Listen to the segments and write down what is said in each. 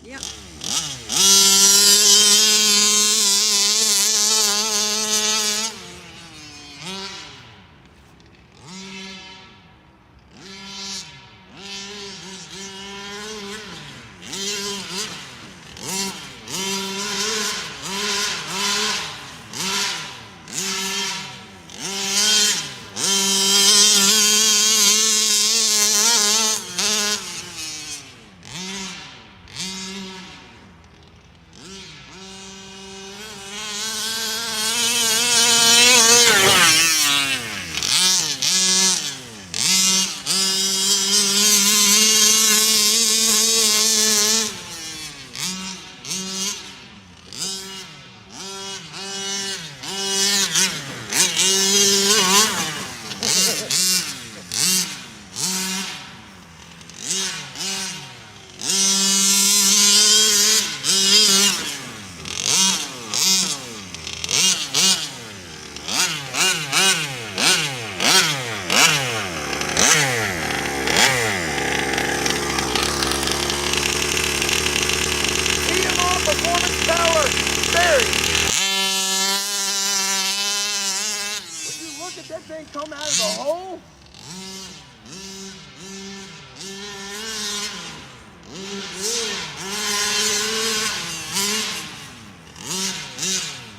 Yep. TMR performance power, Barry. Would you look at that thing come out of the hole?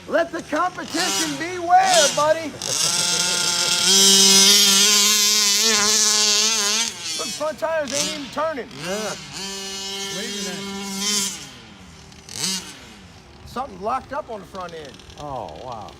Let the competition beware, buddy. Look, front tires ain't even turning. Yeah. Wait a minute. Something locked up on the front end. Oh, wow.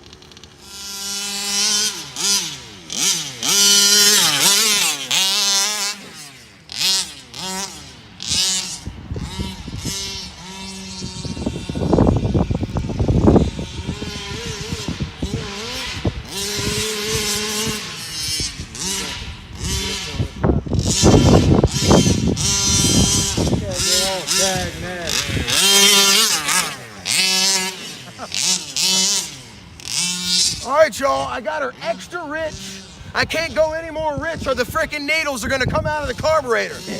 All right, y'all, I got her extra rich. I can't go any more rich or the frickin' needles are gonna come out of the carburetor. There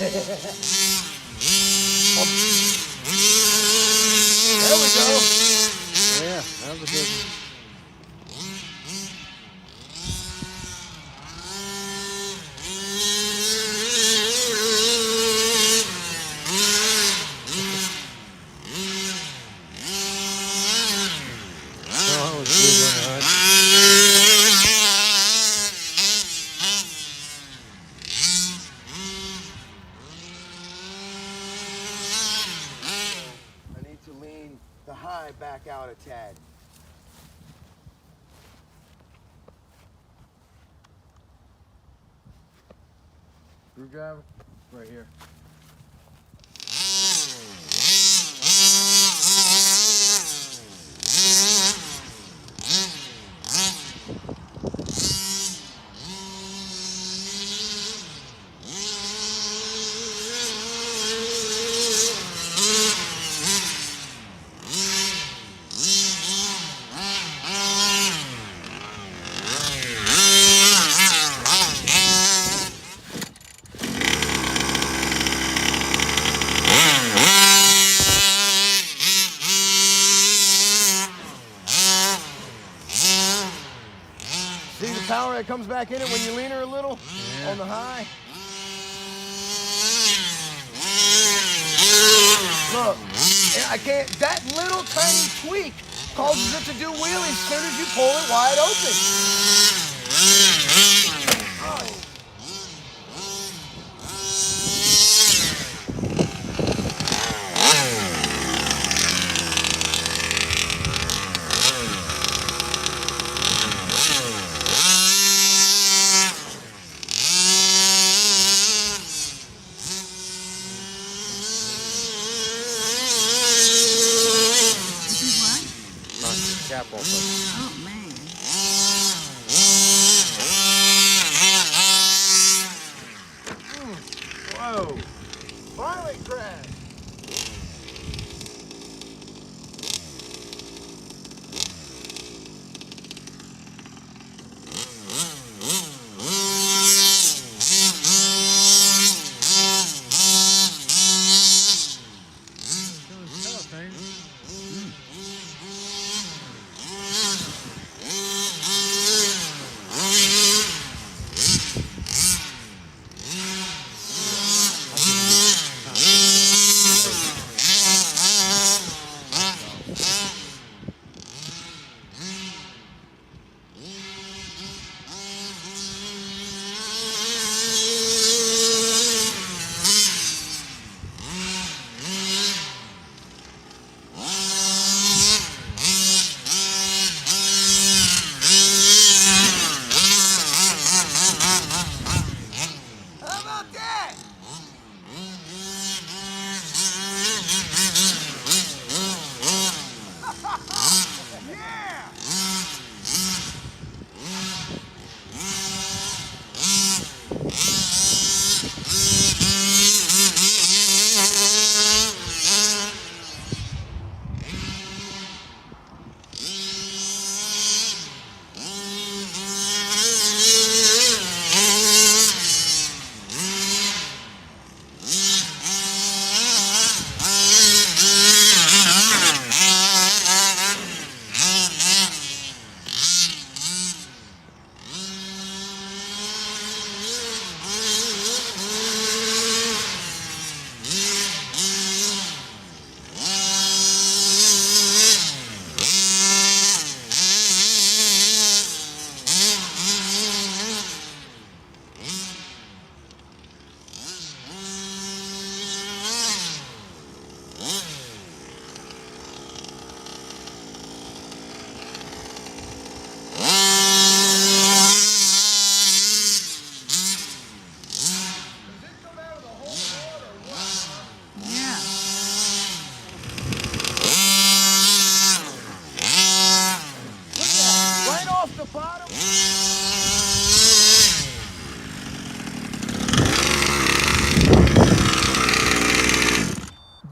we go. Yeah, that was a good one. Oh, that was a good one, Hud. I need to lean the high back out a tad. Screwdriver? Right here. See the power that comes back in it when you lean her a little on the high? Look, I can't, that little tiny tweak causes it to do wheelies as soon as you pull it wide open. Oh. Cap open. Oh, man. Whoa. Finally crashed.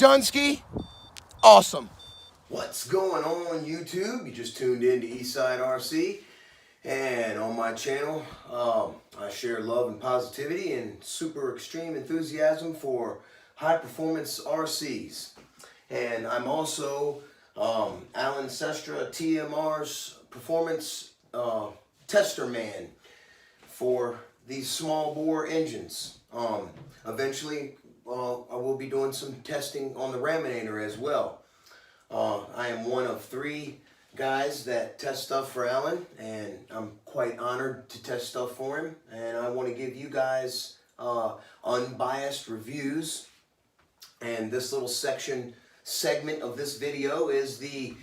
Dunsky? Awesome. What's going on, YouTube? You just tuned in to Eastside RC. And on my channel, I share love and positivity and super extreme enthusiasm for high performance RCs. And I'm also Alan Sestra, TMR's performance tester man for these small bore engines. Eventually, I will be doing some testing on the Raminator as well. I am one of 3 guys that test stuff for Alan, and I'm quite honored to test stuff for him. And I want to give you guys unbiased reviews. And this little segment of this video is the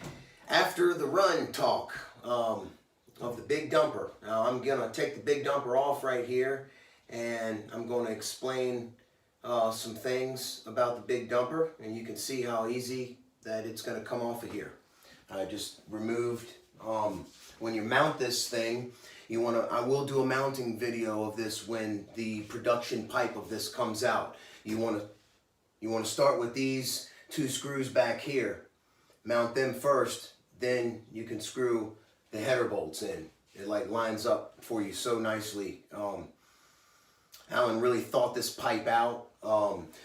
after the run talk of the big dumper. Now I'm gonna take the big dumper off right here, and I'm going to explain some things about the big dumper, and you can see how easy that it's going to come off of here. I just removed, when you mount this thing, I will do a mounting video of this when the production pipe of this comes out. You want to start with these 2 screws back here. Mount them first, then you can screw the header bolts in. It like lines up for you so nicely. Alan really thought this pipe out.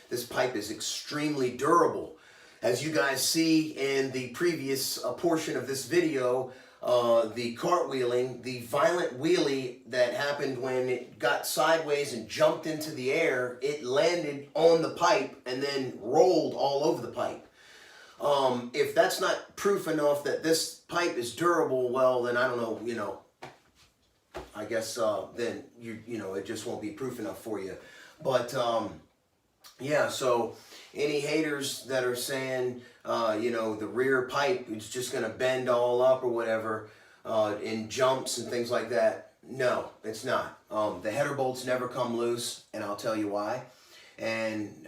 This pipe is extremely durable. As you guys see in the previous portion of this video, the cartwheeling, the violent wheelie that happened when it got sideways and jumped into the air, it landed on the pipe and then rolled all over the pipe. If that's not proof enough that this pipe is durable, well, then I don't know, I guess then it just won't be proof enough for you. But yeah, so any haters that are saying the rear pipe is just going to bend all up or whatever in jumps and things like that, no, it's not. The header bolts never come loose, and I'll tell you why. And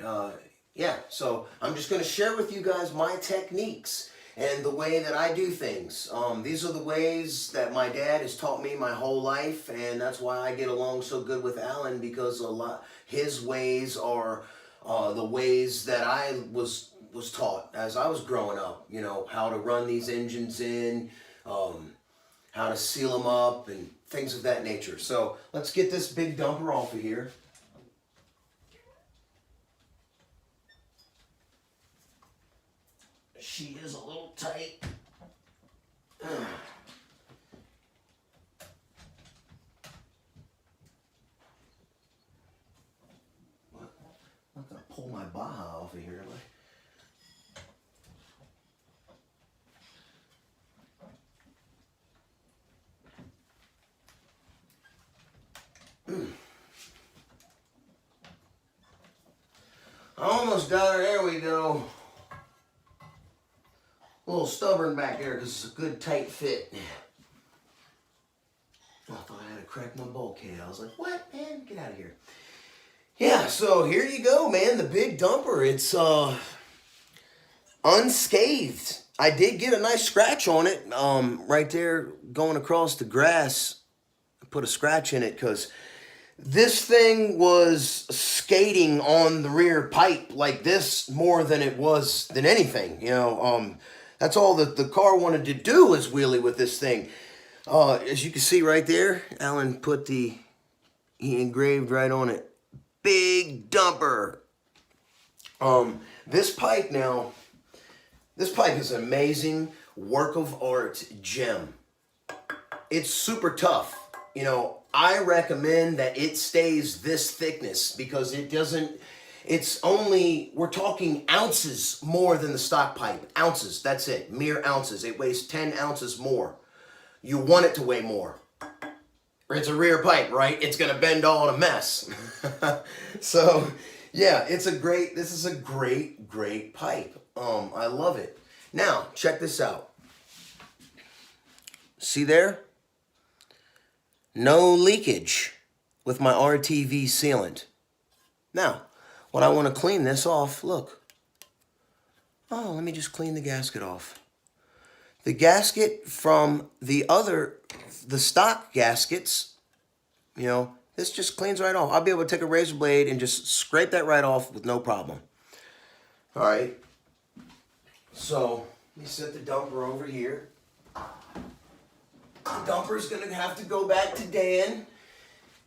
yeah, so I'm just going to share with you guys my techniques and the way that I do things. These are the ways that my dad has taught me my whole life, and that's why I get along so good with Alan, because his ways are the ways that I was taught as I was growing up. How to run these engines in, how to seal them up, and things of that nature. So let's get this big dumper off of here. She is a little tight. I'm not going to pull my Baja off of here, am I? I almost got her. There we go. A little stubborn back there because it's a good tight fit. I thought I had to crack my bulkhead. I was like, what, man? Get out of here. Yeah, so here you go, man. The big dumper. It's unscathed. I did get a nice scratch on it right there going across the grass. I put a scratch in it because this thing was skating on the rear pipe like this more than it was than anything. That's all that the car wanted to do was wheelie with this thing. As you can see right there, Alan he engraved right on it, big dumper. This pipe is an amazing work of art gem. It's super tough. I recommend that it stays this thickness because we're talking ounces more than the stock pipe. Ounces, that's it, mere ounces. It weighs 10 ounces more. You want it to weigh more. It's a rear pipe, right? It's gonna bend all in a mess. So, yeah, this is a great pipe. I love it. Now, check this out. See there? No leakage with my RTV sealant. Now, when I want to clean this off, look. Oh, let me just clean the gasket off. The gasket from the stock gaskets, this just cleans right off. I'll be able to take a razor blade and just scrape that right off with no problem. All right. So let me set the dumper over here. The dumper's going to have to go back to Dan,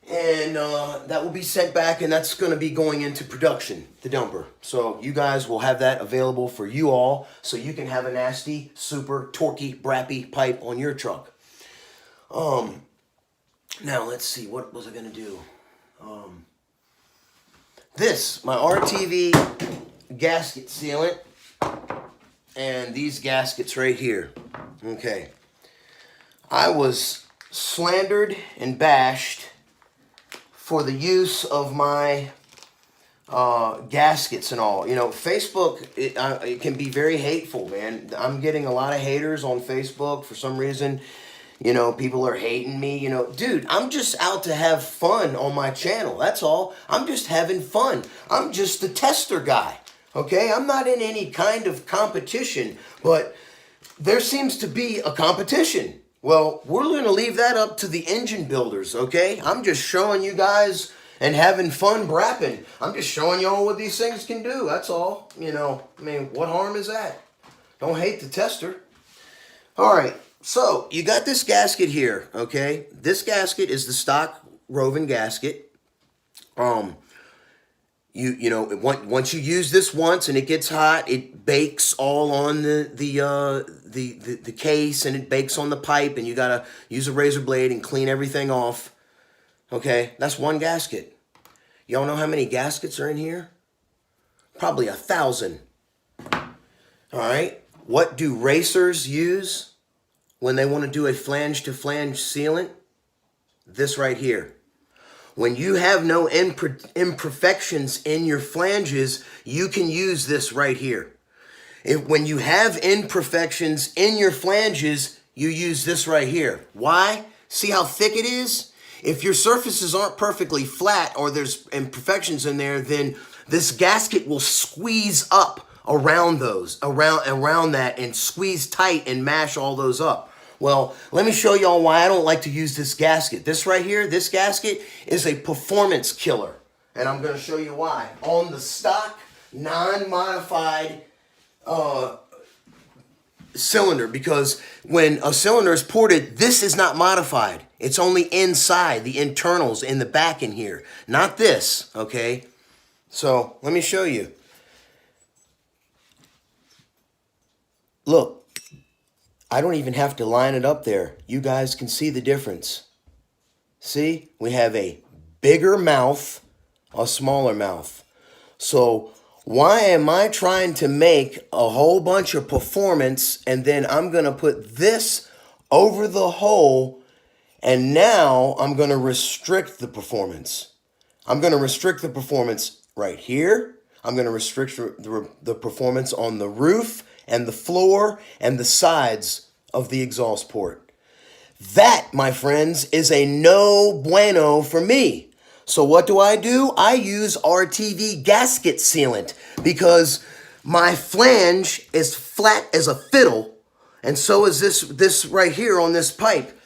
and that will be sent back, and that's going to be going into production, the dumper. So you guys will have that available for you all, so you can have a nasty, super torquey, brappy pipe on your truck. Now let's see, what was I going to do? This, my RTV gasket sealant, and these gaskets right here. Okay. I was slandered and bashed for the use of my gaskets and all. You know, Facebook, it can be very hateful, man. I'm getting a lot of haters on Facebook for some reason. You know, people are hating me. You know, dude, I'm just out to have fun on my channel. That's all. I'm just having fun. I'm just the tester guy. Okay? I'm not in any kind of competition, but there seems to be a competition. Well, we're going to leave that up to the engine builders, okay? I'm just showing you guys and having fun brapping. I'm just showing y'all what these things can do, that's all. You know, I mean, what harm is that? Don't hate the tester. All right, so you got this gasket here, okay? This gasket is the stock Rovan gasket. You know, once you use this once and it gets hot, it bakes all on the case, and it bakes on the pipe, and you gotta use a razor blade and clean everything off. Okay, that's one gasket. Y'all know how many gaskets are in here? Probably 1,000. All right, what do racers use when they want to do a flange to flange sealant? This right here. When you have no imperfections in your flanges, you can use this right here. When you have imperfections in your flanges, you use this right here. Why? See how thick it is? If your surfaces aren't perfectly flat or there's imperfections in there, then this gasket will squeeze up around those, around that, and squeeze tight and mash all those up. Well, let me show y'all why I don't like to use this gasket. This right here, this gasket is a performance killer. And I'm going to show you why. On the stock, non-modified cylinder, because when a cylinder is ported, this is not modified. It's only inside, the internals in the back in here. Not this, okay? So, let me show you. Look. I don't even have to line it up there. You guys can see the difference. See? We have a bigger mouth, a smaller mouth. So why am I trying to make a whole bunch of performance, and then I'm going to put this over the hole, and now I'm going to restrict the performance. I'm going to restrict the performance right here. I'm going to restrict the performance on the roof and the floor and the sides of the exhaust port. That, my friends, is a no bueno for me. So what do? I use RTV gasket sealant because my flange is flat as a fiddle, and so is this right here on this pipe.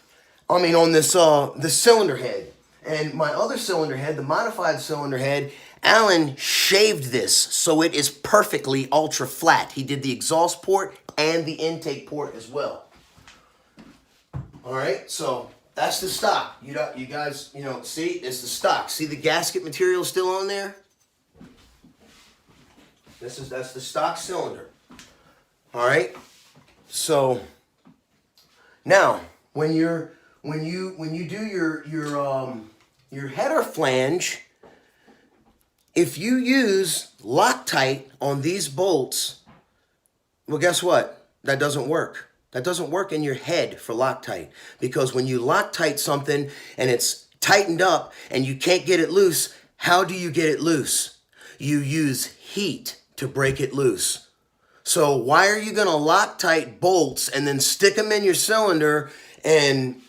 I mean, on this cylinder head. And my other cylinder head, the modified cylinder head, Alan shaved this so it is perfectly ultra flat. He did the exhaust port and the intake port as well. All right, so that's the stock. You guys, you know, see, it's the stock. See the gasket material still on there? That's the stock cylinder. All right. So now, when you do your header flange, if you use Loctite on these bolts, well, guess what? That doesn't work. That doesn't work in your head for Loctite, because when you Loctite something and it's tightened up and you can't get it loose, how do you get it loose? You use heat to break it loose. So why are you going to Loctite bolts and then stick them in your cylinder and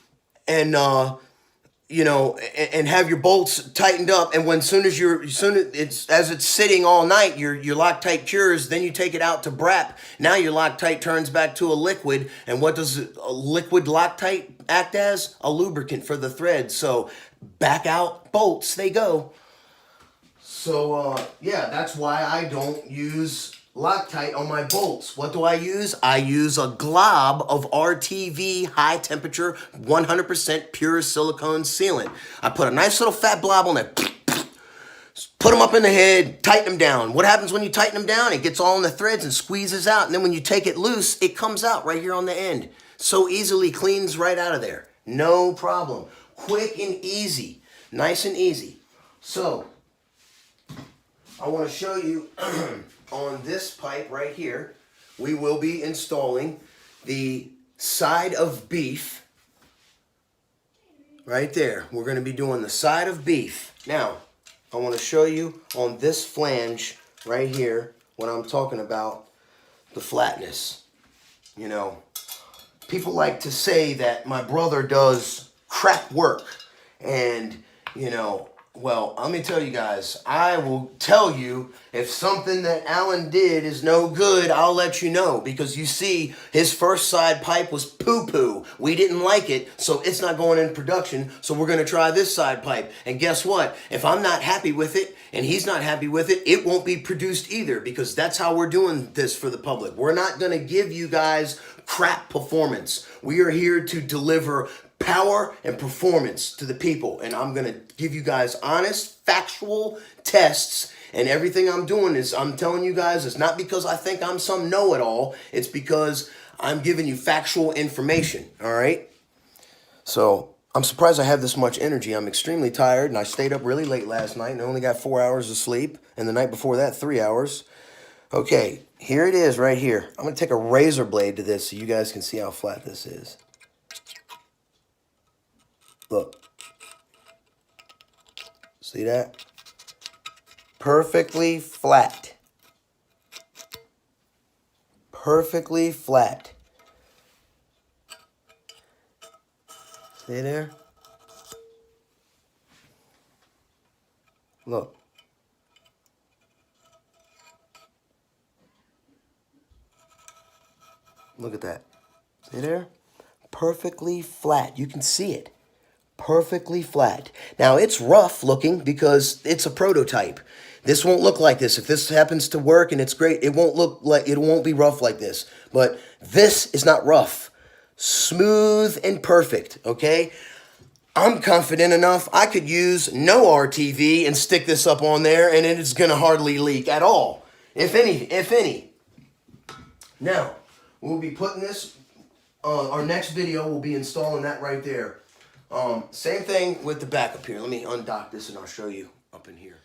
you know, and have your bolts tightened up, and as soon as it's sitting all night, your Loctite cures, then you take it out to brap. Now your Loctite turns back to a liquid, and what does a liquid Loctite act as? A lubricant for the threads. So back out bolts they go. So yeah, that's why I don't use Loctite on my bolts. What do I use? I use a glob of RTV high temperature 100% pure silicone sealant. I put a nice little fat blob on there. Put them up in the head, tighten them down. What happens when you tighten them down? It gets all in the threads and squeezes out. And then when you take it loose, it comes out right here on the end. So easily cleans right out of there. No problem. Quick and easy. Nice and easy. So, I want to show you on this pipe right here, we will be installing the side of beef. Right there. We're going to be doing the side of beef. Now, I want to show you on this flange right here when I'm talking about the flatness. You know, people like to say that my brother does crap work. And, you know, well, let me tell you guys, I will tell you if something that Alan did is no good, I'll let you know. Because you see, his first side pipe was poo-poo. We didn't like it, so it's not going in production. So we're going to try this side pipe. And guess what? If I'm not happy with it and he's not happy with it, it won't be produced either. Because that's how we're doing this for the public. We're not going to give you guys crap performance. We are here to deliver power and performance to the people, and I'm gonna give you guys honest, factual tests, and everything I'm doing is I'm telling you guys it's not because I think I'm some know-it-all, it's because I'm giving you factual information. All right, so I'm surprised I have this much energy. I'm extremely tired, and I stayed up really late last night and I only got 4 hours of sleep, and the night before that 3 hours. Okay, here it is right here. I'm gonna take a razor blade to this so you guys can see how flat this is. Look. See that? Perfectly flat. Perfectly flat. See there? Look. Look at that. See there? Perfectly flat. You can see it. Perfectly flat. Now it's rough looking because it's a prototype. This won't look like this. If this happens to work and it's great, it won't be rough like this. But this is not rough. Smooth and perfect, okay? I'm confident enough I could use no RTV and stick this up on there and it's gonna hardly leak at all. If any. Now, we'll be putting this, our next video will be installing that right there. Same thing with the backup here. Let me undock this and I'll show you up in here.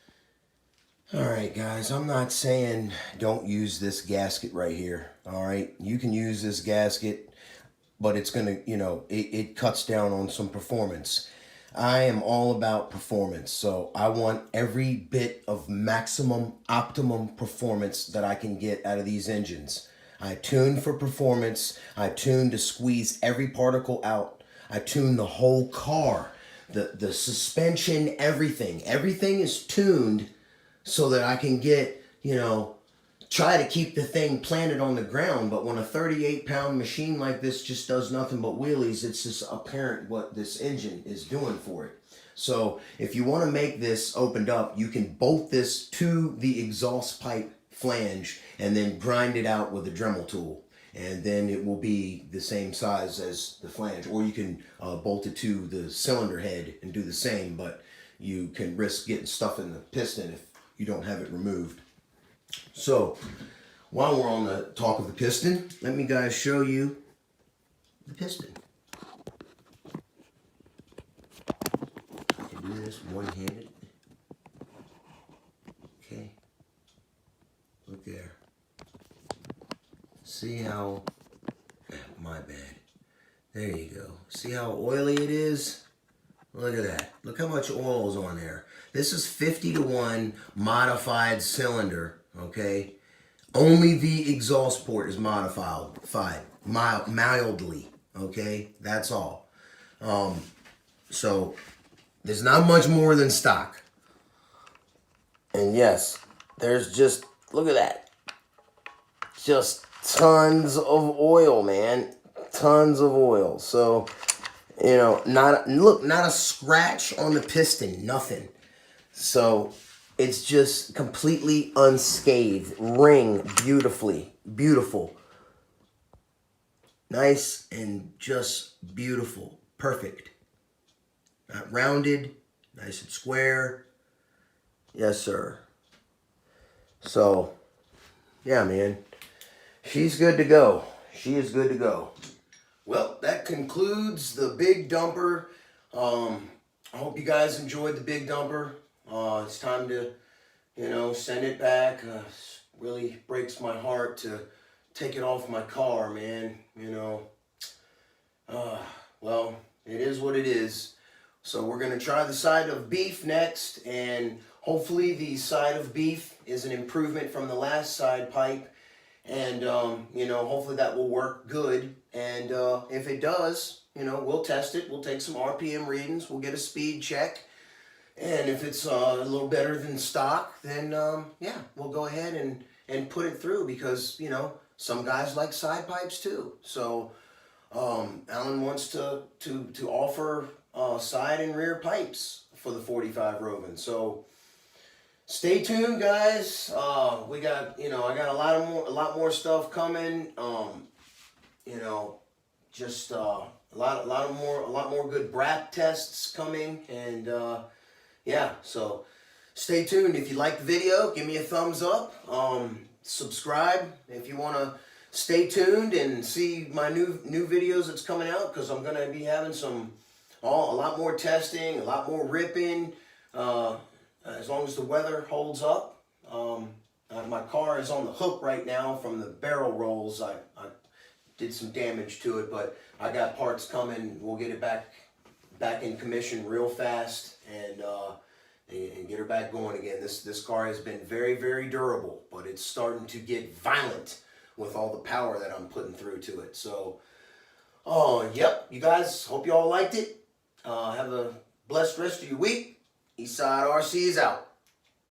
Alright guys, I'm not saying don't use this gasket right here. Alright, you can use this gasket, but it's gonna, you know, it cuts down on some performance. I am all about performance, so I want every bit of maximum, optimum performance that I can get out of these engines. I tune for performance. I tune to squeeze every particle out. I tune the whole car, the suspension, everything. Everything is tuned so that I can get, you know, try to keep the thing planted on the ground. But when a 38-pound machine like this just does nothing but wheelies, it's just apparent what this engine is doing for it. So if you want to make this opened up, you can bolt this to the exhaust pipe flange and then grind it out with a Dremel tool. And then it will be the same size as the flange. Or you can bolt it to the cylinder head and do the same, but you can risk getting stuff in the piston if you don't have it removed. So, while we're on the talk of the piston, let me guys show you the piston. I can do this one-handed. Okay. Look there. See how, my bad. There you go. See how oily it is? Look at that. Look how much oil is on there. This is 50-to-1 modified cylinder, okay? Only the exhaust port is modified, mildly, okay? That's all. So, there's not much more than stock. And yes, there's just, look at that. Just tons of oil, man. Tons of oil. So, you know, not a scratch on the piston, nothing. So, It's just completely unscathed. Ring beautifully. Beautiful. Nice and just beautiful. Perfect. Not rounded. Nice and square. Yes, sir. So, yeah, man. She's good to go. She is good to go. Well, that concludes the big dumper. I hope you guys enjoyed the big dumper. It's time to, send it back. Really breaks my heart to take it off my car, man. Well, it is what it is. So we're going to try the side of beef next, and hopefully the side of beef is an improvement from the last side pipe. And, hopefully that will work good. And if it does, we'll test it. We'll take some RPM readings. We'll get a speed check. And if it's a little better than stock, then, we'll go ahead and put it through because, some guys like side pipes too. So Alan wants to offer side and rear pipes for the 45 Rovan. So stay tuned, guys. We got, I got a lot more stuff coming. Just a lot more good brat tests coming, and so stay tuned. If you like the video, give me a thumbs up. Subscribe if you want to stay tuned and see my new videos that's coming out, because I'm gonna be having a lot more testing, a lot more ripping. As long as the weather holds up. My car is on the hook right now from the barrel rolls. I did some damage to it, but I got parts coming. We'll get it back in commission real fast and get her back going again. This car has been very, very durable, but it's starting to get violent with all the power that I'm putting through to it. So, yep, you guys, hope you all liked it. Have a blessed rest of your week. Eastside RC is out.